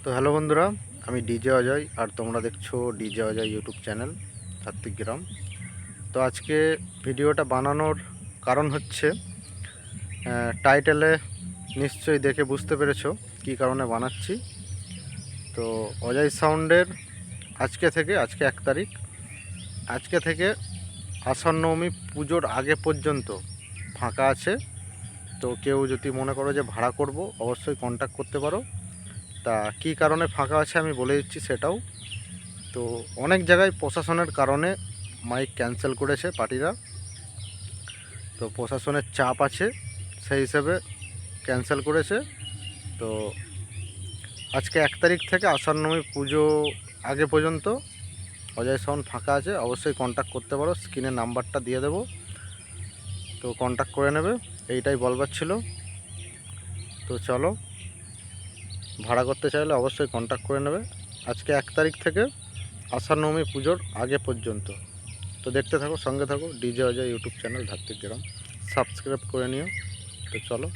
তো হ্যালো বন্ধুরা, আমি ডিজে অজয় আর তোমরা দেখছো ডিজে অজয় ইউটিউব চ্যানেল সাত্বিকগ্রাম। তো আজকে ভিডিওটা বানানোর কারণ হচ্ছে টাইটেলে নিশ্চয়ই দেখে বুঝতে পেরেছো কী কারণে বানাচ্ছি। তো অজয় সাউন্ডের আজকে 1 তারিখ, আজকে থেকে আষাঢ় নবমী পুজোর আগে পর্যন্ত ফাঁকা আছে। তো কেউ যদি মনে করো যে ভাড়া করব, অবশ্যই কন্ট্যাক্ট করতে পারো। তা কী কারণে ফাঁকা আছে আমি বলে দিচ্ছি সেটাও। তো অনেক জায়গায় প্রশাসনের কারণে মাইক ক্যান্সেল করেছে পার্টিরা। তো প্রশাসনের চাপ আছে, সেই হিসেবে ক্যান্সেল করেছে। তো আজকে 1 তারিখ থেকে আষাঢ় নবমী পুজো আগে পর্যন্ত অজয় সাউন্ড ফাঁকা আছে। অবশ্যই কন্ট্যাক্ট করতে পারো, স্ক্রিনে নাম্বারটা দিয়ে দেবো, তো কন্ট্যাক্ট করে নেবে। এইটাই বলবার ছিল। তো চলো, ভাড়া করতে চাইলে অবশ্যই কন্ট্যাক্ট করে নেবে। আজকে 1 তারিখ থেকে আষাঢ় নবমী পুজোর আগে পর্যন্ত। তো দেখতে থাকো, সঙ্গে থাকো, DJ Ajay YouTube channel Satvikgram, subscribe করে নিও। তো চলো।